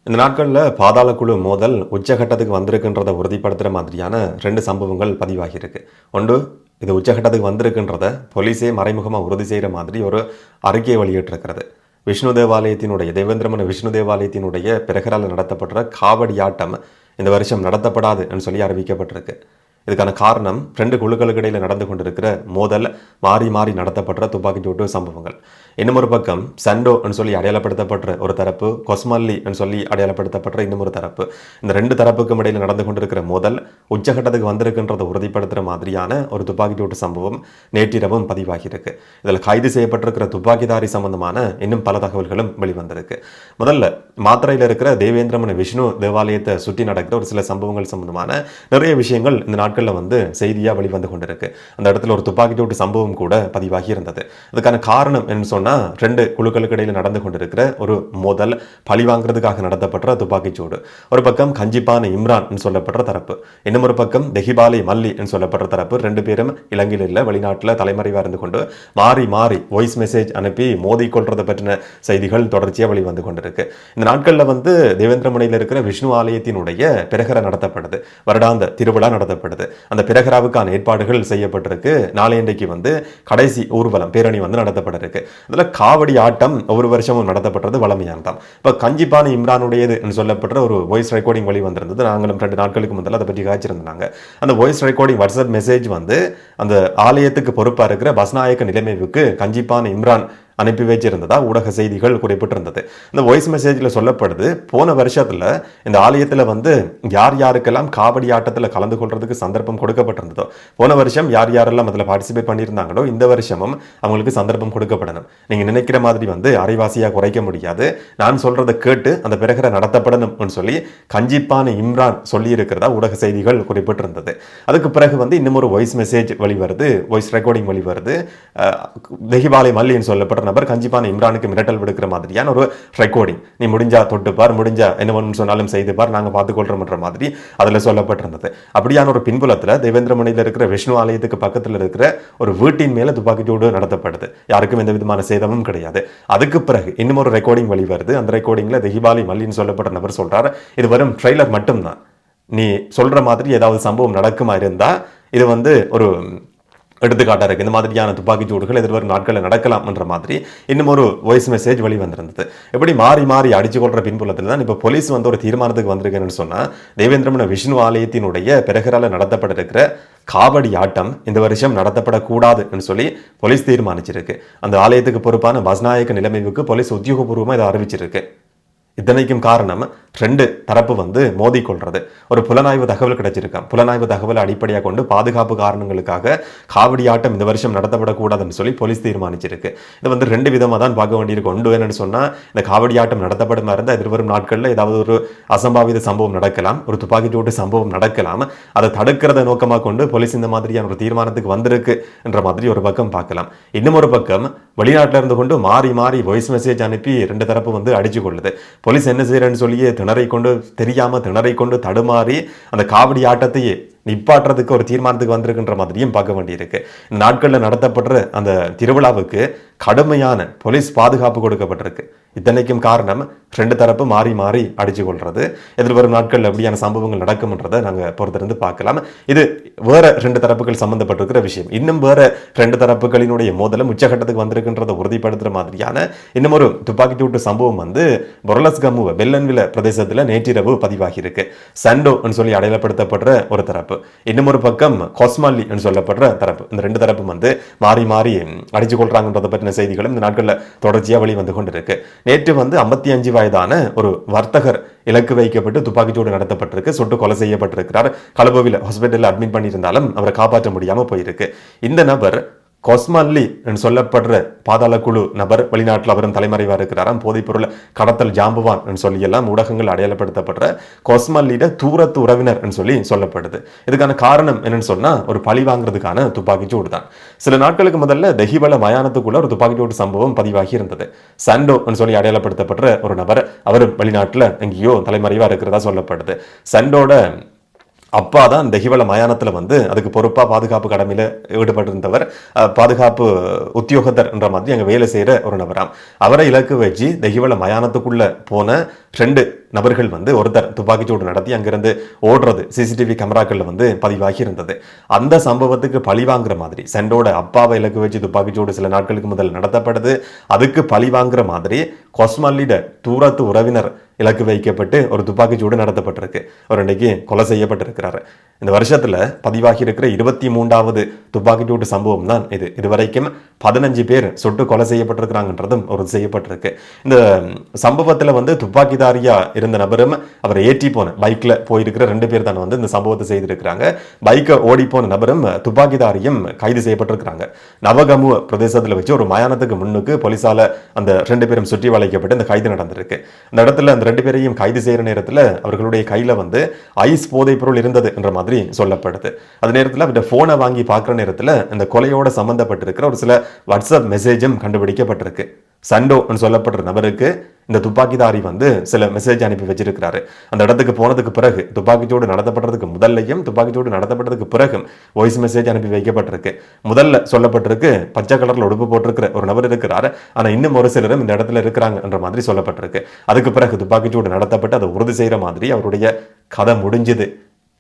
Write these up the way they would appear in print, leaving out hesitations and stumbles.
இந்த நாட்களில் பாதாள குழு மோதல் உச்சகட்டத்துக்கு வந்திருக்குன்றதை உறுதிப்படுத்துகிற மாதிரியான 2 சம்பவங்கள் பதிவாகியிருக்கு. ஒன்று, இது உச்சகட்டத்துக்கு வந்திருக்குன்றத போலீஸே மறைமுகமாக உறுதி செய்கிற மாதிரி ஒரு அறிக்கையை வெளியிட்டிருக்கிறது. விஷ்ணு தேவாலயத்தினுடைய தேவேந்திரமன விஷ்ணு தேவாலயத்தினுடைய பிறகரால் நடத்தப்படுற காவடி ஆட்டம் இந்த வருஷம் நடத்தப்படாது என்று சொல்லி அறிவிக்கப்பட்டிருக்கு. இதுக்கான காரணம் 2 குழுக்களுக்கு இடையில் நடந்து கொண்டிருக்கிற மோதல் மாறி மாறி நடத்தப்படுற துப்பாக்கிச்சூட்டு சம்பவங்கள். இன்னும் ஒரு பக்கம் சண்டோ சொல்லி அடையாளப்படுத்தப்படுற ஒரு தரப்பு, கொஸ்மல்லி சொல்லி அடையாளப்படுத்தப்படுற இன்னும் ஒரு தரப்பு. இந்த 2 தரப்புக்கும் இடையில் நடந்து கொண்டிருக்கிற மோதல் உச்சகட்டத்துக்கு வந்திருக்குன்றதை உறுதிப்படுத்துகிற மாதிரியான ஒரு துப்பாக்கிச்சூட்டு சம்பவம் நேற்றிரவும் பதிவாகியிருக்கு. இதில் கைது செய்யப்பட்டிருக்கிற துப்பாக்கிதாரி சம்பந்தமான இன்னும் பல தகவல்களும் வெளிவந்திருக்கு. முதல்ல மாத்திரையில் இருக்கிற தேவேந்திரமன விஷ்ணு தேவாலயத்தை சுற்றி நடக்கிற ஒரு சில சம்பவங்கள் சம்பந்தமான நிறைய விஷயங்கள் இந்த நாட்களில் செய்தியாக வெளிவந்து கொண்டிருக்கு. அந்த இடத்துல ஒரு துப்பாக்கிச்சூட்டு சம்பவம் கூட பதிவாகி இருந்தது. அதுக்கான காரணம் என்ன சொன்னால் 2 குழுக்களுக்கு இடையில் நடந்து கொண்டிருக்கிற ஒரு மோதல், பழி வாங்குறதுக்காக நடத்தப்படுற துப்பாக்கிச்சூடு. ஒரு பக்கம் கஞ்சிப்பான இம்ரான் சொல்லப்படுற தரப்பு, இன்னும் ஒரு பக்கம் தெஹிபாலை மல்லி சொல்லப்படுற தரப்பு. 2 பேரும் இலங்கையில் இல்லை, வெளிநாட்டில் தலைமறைவாக இருந்து கொண்டு மாறி மாறி வாய்ஸ் மெசேஜ் அனுப்பி மோதி கொள்றதை பற்றின செய்திகள் தொடர்ச்சியாக வெளிவந்து கொண்டிருக்கு. இந்த நாட்களில் தேவேந்திரமனையில் இருக்கிற விஷ்ணு ஆலயத்தினுடைய பிரகர நடத்தப்படுது, வருடாந்த திருவிழா நடத்தப்படுது. அந்த பிரகராவுக்கான ஏற்பாடுகள் செய்யப்பட்டிருக்கு. நாளையன்றைக்கு கடைசி ஊர்வலம் பேரணி நடத்தப்பட இருக்கு. அதுல காவடி ஆட்டம் ஒவ்வொரு வருஷமும் நடத்தப்படுறது வளமையானதான். இப்ப கஞ்சிப்பான இம்ரானுடையது சொல்லப்படுற ஒரு வாய்ஸ் ரெக்கார்டிங் வெளி வந்திருந்தது. நாங்களும் 2 நாட்களுக்கு முதல்ல அதை பற்றி காய்ச்சிருந்தாங்க. அந்த வாய்ஸ் ரெக்கார்டிங் வாட்ஸ்அப் மெசேஜ் அந்த ஆலயத்துக்கு பொறுப்பா இருக்கிற பஸ்நாயக்க நிலைமைவுக்கு கஞ்சிப்பான இம்ரான் அனுப்பி வச்சிருந்ததா ஊடக செய்திகள் குறிப்பிட்டிருந்தது. இந்த வாய்ஸ் மெசேஜில் சொல்லப்படுது, போன வருஷத்தில் இந்த ஆலயத்தில் யார் யாருக்கெல்லாம் காவடி ஆட்டத்தில் கலந்து கொள்றதுக்கு சந்தர்ப்பம் கொடுக்கப்பட்டிருந்ததோ, போன வருஷம் யார் யாரெல்லாம் அதில் பார்ட்டிசிபேட் பண்ணியிருந்தாங்களோ இந்த வருஷமும் அவங்களுக்கு சந்தர்ப்பம் கொடுக்கப்படணும். நீங்கள் நினைக்கிற மாதிரி அரைவாசியாக குறைக்க முடியாது, நான் சொல்றதை கேட்டு அந்த பிறகு நடத்தப்படணும்னு சொல்லி கஞ்சிப்பான இம்ரான் சொல்லி இருக்கிறதா ஊடக செய்திகள் குறிப்பிட்டிருந்தது. அதுக்கு பிறகு இன்னும் ஒரு வாய்ஸ் மெசேஜ் வெளிவருது, வாய்ஸ் ரெக்கார்டிங் வெளிவருது. தெஹிபாலை மல்லின்னு சொல்லப்படுற நபர் கஞ்சிப்பான இம்ரானுக்கு மிரட்டல் விடுக்கிற மாதிரியான ஒரு ரெக்கார்டிங், நீ முடிஞ்சா தொட்டுப்பார், முடிஞ்சா என்ன வேணும்னு சொன்னாலும் செய்து பார், நாங்கள் பார்த்துக்கொள்றோம்ன்ற மாதிரி அதில் சொல்லப்பட்டிருந்தது. அப்படியான ஒரு பின்புலத்தில் தேவேந்திரமணியில் இருக்கிற விஷ்ணு ஆலயத்துக்கு பக்கத்தில் இருக்கிற ஒரு வீட்டின் மேலே துப்பாக்கிச்சூடு நடத்தப்படுது. யாருக்கும் எந்த விதமான சேதமும் கிடையாது. அதுக்கு பிறகு இன்னும் ஒரு ரெக்கார்டிங் வெளிவருது. அந்த ரெக்கார்டிங்கில் தெஹிபாலை மல்லின்னு சொல்லப்படுற நபர் சொல்றார், இது வெறும் ட்ரெய்லர் மட்டும்தான், நீ சொல்ற மாதிரி ஏதாவது சம்பவம் நடக்குமா இருந்தா இது ஒரு எடுத்துக்காட்டா இருக்கு, இந்த மாதிரியான துப்பாக்கிச்சூடுகள் எதிர்வரும் நாட்களில் நடக்கலாம் என்ற மாதிரி இன்னும் ஒரு வாய்ஸ் மெசேஜ் வெளிவந்திருந்தது. எப்படி மாறி மாறி அடிச்சு கொள்ற பின்புலத்தில் தான் இப்போ போலீஸ் ஒரு தீர்மானத்துக்கு வந்திருக்கேன்னு சொன்னா, தேவேந்திரமன விஷ்ணு ஆலயத்தினுடைய பிறகரால நடத்தப்பட இருக்கிற காவடி ஆட்டம் இந்த வருஷம் நடத்தப்படக்கூடாதுன்னு சொல்லி போலீஸ் தீர்மானிச்சிருக்கு. அந்த ஆலயத்துக்கு பொறுப்பான பஸ்நாயக்க நிலைமைவுக்கு போலீஸ் உத்தியோகபூர்வமாக இதை அறிவிச்சிருக்கு. இத்தனைக்கும் காரணம் 2 தரப்பு மோதி கொள்றது. ஒரு புலனாய்வு தகவல் கிடைச்சிருக்கான். புலனாய்வு தகவலை அடிப்படையாக கொண்டு பாதுகாப்பு காரணங்களுக்காக காவடி ஆட்டம் இந்த வருஷம் நடத்தப்படக்கூடாதுன்னு சொல்லி போலீஸ் தீர்மானிச்சிருக்கு. இது 2 விதமாக தான் பார்க்க வேண்டியிருக்கு. ஒன்று என்னன்னு சொன்னா, இந்த காவடி ஆட்டம் நடத்தப்படும் இருந்தால் எதிர்வரும் நாட்களில் ஏதாவது ஒரு அசம்பாவித சம்பவம் நடக்கலாம், ஒரு துப்பாக்கிச்சூட்டு சம்பவம் நடக்கலாம். அதை தடுக்கிறத நோக்கமாக கொண்டு போலீஸ் இந்த மாதிரியான ஒரு தீர்மானத்துக்கு வந்திருக்கு என்ற மாதிரி ஒரு பக்கம் பார்க்கலாம். இன்னும் ஒரு பக்கம் வெளிநாட்டில இருந்து கொண்டு மாறி மாறி வாய்ஸ் மெசேஜ் அனுப்பி 2 தரப்பு அடிச்சு கொள்ளுது. போலீஸ் என்ன செய்யறேன்னு சொல்லியே திணறிக்கொண்டு தடுமாறி அந்த காவடி ஆட்டத்தையே நிப்பாட்டுறதுக்கு ஒரு தீர்மானத்துக்கு வந்திருக்குன்ற மாதிரியும் பார்க்க வேண்டியிருக்கு. இந்த நாட்களில் நடத்தப்படுற அந்த திருவிழாவுக்கு கடுமையான போலீஸ் பாதுகாப்பு கொடுக்கப்பட்டிருக்கு. இத்தனைக்கும் காரணம் 2 தரப்பு மாறி மாறி அடிச்சு கொள்றது. எதிர்வரும் நாட்களில் எப்படியான சம்பவங்கள் நடக்கும்ன்றதை நாங்கள் பொறுத்திருந்து பார்க்கலாம். இது வேற 2 தரப்புகள் சம்பந்தப்பட்டிருக்கிற விஷயம். இன்னும் வேற 2 தரப்புகளினுடைய மோதலும் உச்சகட்டத்துக்கு வந்திருக்குன்றதை உறுதிப்படுத்துற மாதிரியான இன்னும் ஒரு துப்பாக்கிச்சூட்டு சம்பவம் பொரலஸ்கமுவ பெல்லன்வில பிரதேசத்தில் நேற்றிரவு பதிவாகி இருக்கு. சண்டோ சொல்லி அடையாளப்படுத்தப்படுற ஒரு தரப்பு, இன்னும் ஒரு பக்கம் கொஸ்மல்லி சொல்லப்படுற தரப்பு. இந்த 2 தரப்பு மாறி மாறி அடிச்சு கொள்றாங்கன்றதை பற்றின செய்திகளும் இந்த நாட்களில் தொடர்ச்சியாக வெளிவந்து கொண்டிருக்கு. நேற்று 55 வயதான ஒரு வர்த்தகர் இலக்கு வைக்கப்பட்டு துப்பாக்கிச்சூடு நடத்தப்பட்டிருக்கு. சுட்டு கொலை செய்யப்பட்டிருக்கிறார். கலபோவில் ஹாஸ்பிட்டலில் அட்மிட் பண்ணியிருந்தாலும் அவரை காப்பாற்ற முடியாம போயிருக்கு. இந்த நபர் கொஸ்மல்லி சொல்லப்படுற பாதாள குழு நபர், வெளிநாட்டில் அவரும் தலைமறைவாக இருக்கிறாராம். போதைப்பொருள் கடத்தல் ஜாம்பவான் சொல்லி எல்லாம் ஊடகங்கள் அடையாளப்படுத்தப்படுற கொஸ்மல்லிட தூரத்து உறவினர் சொல்லி சொல்லப்படுது. இதுக்கான காரணம் என்னன்னு சொன்னா, ஒரு பழி வாங்குறதுக்கான துப்பாக்கிச்சூடு தான். சில நாட்களுக்கு முதல்ல தெஹிபல மயானத்துக்குள்ள ஒரு துப்பாக்கிச்சூடு சம்பவம் பதிவாகி இருந்தது. சண்டோ சொல்லி அடையாளப்படுத்தப்படுற ஒரு நபர், அவர் வெளிநாட்டில் எங்கேயோ தலைமறைவாக இருக்கிறதா சொல்லப்படுது. சண்டோட அப்பா தான் தெஹிவல மயானத்தில் வந்து அதுக்கு பொறுப்பாக பாதுகாப்பு கடமையில் ஈடுபட்டிருந்தவர், பாதுகாப்பு உத்தியோகத்தர் என்ற மாதிரி அங்கே வேலை செய்கிற ஒரு நபராம். அவரை இலக்கு வச்சு தெஹிவல மயானத்துக்குள்ள போன 2 நபர்கள் வந்து ஒருத்தர் துப்பாக்கிச்சூடு நடத்தி அங்கிருந்து ஓடுறது சிசிடிவி கேமராக்கள்ல வந்து பதிவாகி இருந்தது. அந்த சம்பவத்துக்கு பழி வாங்குற மாதிரி சென்டோட அப்பாவை இலக்கு வச்சு துப்பாக்கிச்சூடு சில நாட்களுக்கு முதல் நடத்தப்படுது. அதுக்கு பழி வாங்குற மாதிரி கொஸ்மல்லிட தூரத்து உறவினர் இலக்கு வைக்கப்பட்டு ஒரு துப்பாக்கிச்சூடு நடத்தப்பட்டிருக்கு. அவர் இன்னைக்கு கொலை செய்யப்பட்டிருக்கிறார். இந்த வருஷத்துல பதிவாகி இருக்கிற 23வது துப்பாக்கிச்சூடு சம்பவம் தான் இது. இதுவரைக்கும் 15 பேர் சுட்டு கொலை செய்யப்பட்டிருக்கிறாங்கன்றதும் ஒரு செய்யப்பட்டிருக்கு. இந்த சம்பவத்துல வந்து துப்பாக்கிதாரியா இருந்த நபரும் அவர் ஏற்றி போன பைக்ல போயிருக்கிற 2 பேர் தான் வந்து இந்த சம்பவத்தை செய்திருக்கிறாங்க. பைக்கை ஓடி போன நபரும் துப்பாக்கிதாரியும் கைது செய்யப்பட்டிருக்கிறாங்க. நவகமுவ பிரதேசத்துல வச்சு ஒரு மயானத்துக்கு முன்னுக்கு போலீசால அந்த 2 பேரும் சுற்றி வளைக்கப்பட்டு இந்த கைது நடந்திருக்கு. அந்த இடத்துல அந்த 2 பேரையும் கைது செய்யற நேரத்தில் அவர்களுடைய கையில வந்து ஐஸ் போதைப் பொருள் இருந்தது என்ற மாதிரி சொல்லப்படுது. அந்த நேரத்தில் அவருடைய போனை வாங்கி பார்க்குற நேரத்தில் இந்த கொலையோட சம்பந்தப்பட்டிருக்கிற ஒரு சில வாட்ஸ்அப் மெசேஜும் கண்டுபிடிக்கப்பட்டிருக்கு. சண்டோ சொல்லப்படுற நபருக்கு இந்த துப்பாக்கிதாரி வந்து சில மெசேஜ் அனுப்பி வச்சிருக்கிறாரு. அந்த இடத்துக்கு போனதுக்கு பிறகு துப்பாக்கிச்சூடு நடத்தப்படுறதுக்கு முதல்லையும் துப்பாக்கிச்சூடு நடத்தப்பட்டதுக்கு பிறகும் வாய்ஸ் மெசேஜ் அனுப்பி வைக்கப்பட்டிருக்கு. முதல்ல சொல்லப்பட்டிருக்கு பச்சை கலர்ல உடுப்பு போட்டிருக்கிற ஒரு நபர் இருக்கிறாரு, ஆனா இன்னும் ஒரு சிலரும் இந்த இடத்துல இருக்கிறாங்க என்ற மாதிரி சொல்லப்பட்டிருக்கு. அதுக்கு பிறகு துப்பாக்கிச்சூடு நடத்தப்பட்டு அதை உறுதி செய்யற மாதிரி அவருடைய கதை முடிஞ்சது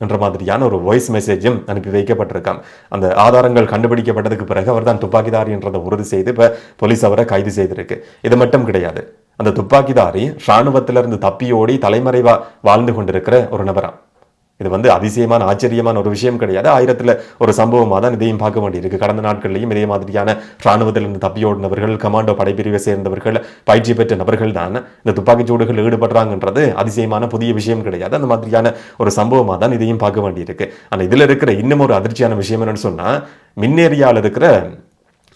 என்ற மாதிரியான ஒரு வாய்ஸ் மெசேஜும் அனுப்பி வைக்கப்பட்டிருக்காம். அந்த ஆதாரங்கள் கண்டுபிடிக்கப்பட்டதுக்கு பிறகு அவர் தான் துப்பாக்கிதாரி என்றதை உறுதி செய்து இப்ப போலீஸ் அவரை கைது செய்திருக்கு. இது மட்டும் கிடையாது, அந்த துப்பாக்கிதாரி இராணுவத்திலிருந்து தப்பியோடி தலைமறைவா வாழ்ந்து கொண்டிருக்கிற ஒரு நபரா. இது வந்து அதிசயமான ஆச்சரியமான ஒரு விஷயம் கிடையாது. 1000ல் ஒரு சம்பவமாக தான் இதையும் பார்க்க வேண்டியிருக்கு. கடந்த நாட்கள்லையும் இதே மாதிரியான இராணுவத்திலிருந்து தப்பியோடினவர்கள், கமாண்டோ படைப்பிரிவை சேர்ந்தவர்கள், பயிற்சி பெற்ற நபர்கள் தான் இந்த துப்பாக்கிச்சூடுகள் ஈடுபடுறாங்கன்றது அதிசயமான புதிய விஷயம் கிடையாது. அந்த மாதிரியான ஒரு சம்பவமாக தான் இதையும் பார்க்க வேண்டியிருக்கு. ஆனால் இதில் இருக்கிற இன்னும் ஒரு அதிர்ச்சியான விஷயம் என்னன்னு சொன்னால், மின்னேரியாவில் இருக்கிற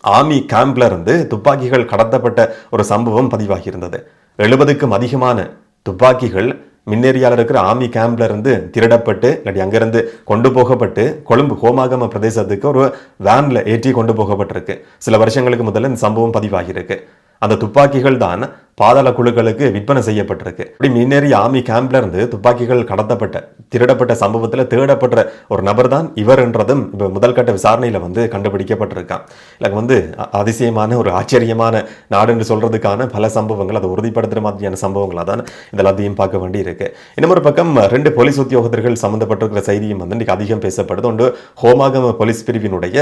ஆர்மி கேம்ப்ல இருந்து துப்பாக்கிகள் கடத்தப்பட்ட ஒரு சம்பவம் பதிவாகி இருந்தது. 70க்கும் அதிகமான துப்பாக்கிகள் மின்னேரியாவில் இருக்கிற ஆர்மி கேம்ப்ல இருந்து திருடப்பட்டு இல்லாட்டி அங்கிருந்து கொண்டு போகப்பட்டு கொழும்பு ஹோமாகம பிரதேசத்துக்கு ஒரு வேன்ல ஏற்றி கொண்டு போகப்பட்டிருக்கு. சில வருஷங்களுக்கு முதல்ல இந்த சம்பவம் பதிவாகியிருக்கு. அந்த துப்பாக்கிகள் தான் பாதாள குழுக்களுக்கு விற்பனை செய்யப்பட்டிருக்கு. இப்படி மின்னேறி ஆர்மி கேம்ப்ல இருந்து துப்பாக்கிகள் கடத்தப்பட்ட திருடப்பட்ட சம்பவத்தில் தேடப்பட்ட ஒரு நபர் தான் இவர் என்றதும் இப்போ முதல் கட்ட விசாரணையில வந்து கண்டுபிடிக்கப்பட்டிருக்கான். எனக்கு வந்து அதிசயமான ஒரு ஆச்சரியமான நாடு என்று சொல்றதுக்கான பல சம்பவங்கள் அதை உறுதிப்படுத்துற மாதிரியான சம்பவங்களாக தான் இதெல்லாத்தையும் பார்க்க வேண்டி இருக்கு. இன்னொரு பக்கம் 2 போலீஸ் உத்தியோகத்தர்கள் சம்பந்தப்பட்டிருக்கிற செய்தியும் வந்து இன்னைக்கு அதிகம் பேசப்படுது. ஒன்று ஹோமாகம போலீஸ் பிரிவினுடைய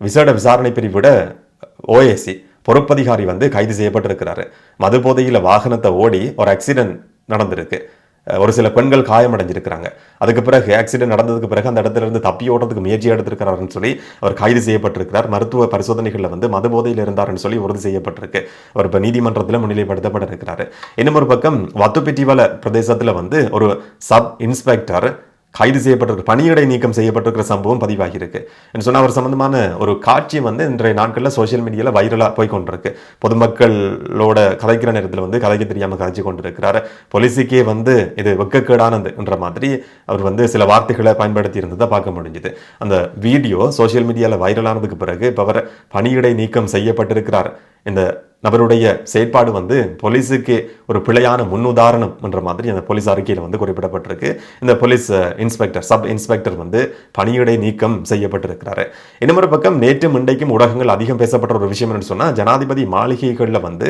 விசேட விசாரணை பிரிவோட ஓஏசி பொறுப்பதிகாரி வந்து கைது செய்யப்பட்டிருக்கிறாரு. மது போதையில் வாகனத்தை ஓடி ஒரு ஆக்சிடென்ட் நடந்திருக்கு. ஒரு சில பெண்கள் காயமடைஞ்சிருக்கிறாங்க. அதுக்கு பிறகு ஆக்சிடென்ட் நடந்ததுக்கு பிறகு அந்த இடத்துல இருந்து தப்பி ஓடுறதுக்கு முயற்சி எடுத்திருக்கிறாருன்னு சொல்லி அவர் கைது செய்யப்பட்டிருக்கிறார். மருத்துவ பரிசோதனைகளில் வந்து மது போதையில் இருந்தாருன்னு சொல்லி உறுதி செய்யப்பட்டிருக்கு. அவர் இப்போ நீதிமன்றத்தில் முன்னிலைப்படுத்தப்பட இருக்கிறாரு. இன்னும் ஒரு பக்கம் வத்துப்பிட்டிவல பிரதேசத்தில் வந்து ஒரு சப் இன்ஸ்பெக்டர் கைது செய்யப்பட்டிருக்கு, பணியிடை நீக்கம் செய்யப்பட்டிருக்கிற சம்பவம் பதிவாகி இருக்கு. சொன்ன அவர் சம்பந்தமான ஒரு காட்சி வந்து இன்றைய நாட்களில் சோசியல் மீடியாவில் வைரலாக போய் கொண்டிருக்கு. பொதுமக்களோட கதைக்கிற நேரத்தில் வந்து கதைக்க தெரியாமல் கதைச்சு கொண்டிருக்கிறார். போலீஸுக்கே வந்து இது வெக்கக்கேடானது என்ற மாதிரி அவர் வந்து சில வார்த்தைகளை பயன்படுத்தி இருந்ததை பார்க்க முடிஞ்சுது. அந்த வீடியோ சோசியல் மீடியாவில் வைரலானதுக்கு பிறகு இப்போ அவர் பணியிடை நீக்கம் செய்யப்பட்டிருக்கிறார். இந்த நபருடைய செயற்பாடு வந்து போலீஸுக்கு ஒரு பிழையான முன்னுதாரணம் என்ற மாதிரி அந்த போலீஸ் அறிக்கையில் வந்து குறிப்பிடப்பட்டிருக்கு. இந்த போலீஸ் இன்ஸ்பெக்டர் சப் இன்ஸ்பெக்டர் வந்து பணியிடை நீக்கம் செய்யப்பட்டிருக்கிறாரு. இன்னொரு பக்கம் நேற்றும் இன்றைக்கும் ஊடகங்கள் அதிகம் பேசப்பட்ட ஒரு விஷயம் என்னன்னு சொன்னா, ஜனாதிபதி மாளிகைகளில் வந்து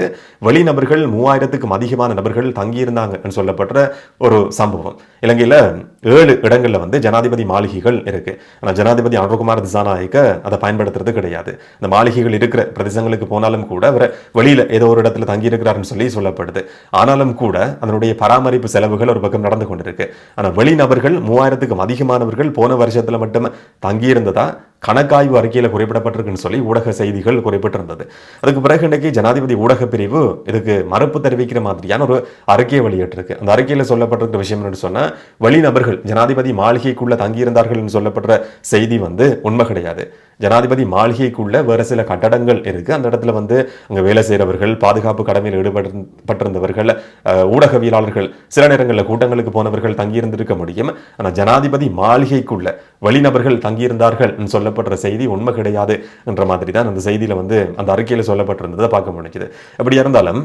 வெளிநபர்கள் 3000க்கும் அதிகமான நபர்கள் தங்கியிருந்தாங்க சொல்லப்பட்ட ஒரு சம்பவம். இலங்கையில் 7 இடங்கள்ல வந்து ஜனாதிபதி மாளிகைகள் இருக்கு. ஆனால் ஜனாதிபதி அனுரகுமார் திசாநாயக்க அதை பயன்படுத்துறது கிடையாது. அந்த மாளிகைகள் இருக்கிற பிரதேசங்களுக்கு போனாலும் கூட அவர் வெளியில ஏதோ ஒரு இடத்துல தங்கி இருக்கிறாருன்னு சொல்லி சொல்லப்படுது. ஆனாலும் கூட அதனுடைய பராமரிப்பு செலவுகள் ஒரு பக்கம் நடந்து கொண்டிருக்கு. ஆனா வெளிநபர்கள் 3000க்கும் அதிகமானவர்கள் போன வருஷத்துல மட்டும் தங்கியிருந்ததா கணக்காய்வு அறிக்கையில் குறிப்பிடப்பட்டிருக்குன்னு சொல்லி ஊடக செய்திகள் குறிப்பிட்டிருந்தது. அதுக்கு பிறகு இன்றைக்கு ஜனாதிபதி ஊடக பிரிவு இதுக்கு மறுப்பு தெரிவிக்கிற மாதிரியான ஒரு அறிக்கையை வெளியிட்டிருக்கு. அந்த அறிக்கையில் சொல்லப்பட்டிருக்கிற விஷயம் என்னன்னு சொன்னா, வெளிநபர்கள் ஜனாதிபதி மாளிகைக்குள்ள தங்கியிருந்தார்கள் சொல்லப்படுற செய்தி வந்து உண்மை கிடையாது. ஜனாதிபதி மாளிகைக்குள்ள வேற சில கட்டடங்கள் இருக்கு. அந்த இடத்துல வந்து அங்க வேலை செய்யறவர்கள், பாதுகாப்பு கடமையில் ஈடுபட்டிருந்தவர்கள், ஊடகவியலாளர்கள், சில நேரங்களில் கூட்டங்களுக்கு போனவர்கள் தங்கியிருந்திருக்க முடியும். ஆனா ஜனாதிபதி மாளிகைக்குள்ள வெளிநபர்கள் தங்கியிருந்தார்கள் சொல்லப்படுற செய்தி உண்மை கிடையாது என்ற மாதிரி தான் அந்த செய்தியில வந்து அந்த அறிக்கையில சொல்லப்பட்டிருந்ததை பார்க்க முடிஞ்சது. எப்படி இருந்தாலும்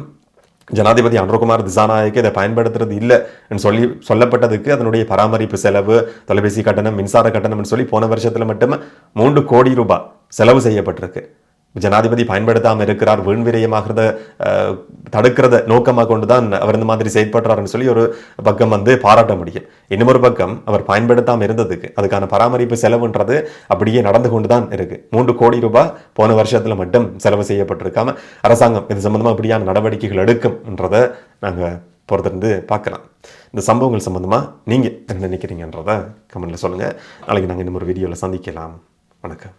ஜனாதிபதி அனுரகுமார் திசாநாயக்கு இதை பயன்படுத்துறது இல்லைன்னு சொல்லப்பட்டதுக்கு அதனுடைய பராமரிப்பு செலவு, தொலைபேசி கட்டணம், மின்சார கட்டணம்னு சொல்லி போன வருஷத்துல மட்டும் 3 கோடி ரூபாய் செலவு செய்யப்பட்டிருக்கு. ஜனாதிபதி பயன்படுத்தாமல் இருக்கிறார், வீண் விரயமாகிறத தடுக்கிறத நோக்கமாக கொண்டுதான் அவர் இந்த மாதிரி செயற்படுறாருன்னு சொல்லி ஒரு பக்கம் பாராட்ட முடியும். இன்னொரு பக்கம் அவர் பயன்படுத்தாமல் இருந்ததுக்கு அதுக்கான பராமரிப்பு செலவுன்றது அப்படியே நடந்து கொண்டுதான் இருக்கு. 3 கோடி ரூபாய் போன வருஷத்துல மட்டும் செலவு செய்யப்பட்டிருக்காம அரசாங்கம் இது சம்பந்தமா இப்படியான நடவடிக்கைகள் எடுக்கும்ன்றதை நாங்க பொறுத்திருந்து பார்க்கலாம். இந்த சம்பவங்கள் சம்பந்தமா நீங்க என்ன நினைக்கிறீங்கன்றத கமெண்ட்ல சொல்லுங்க. நாளைக்கு நாங்கள் இன்னும் ஒரு வீடியோவில் சந்திக்கலாம். வணக்கம்.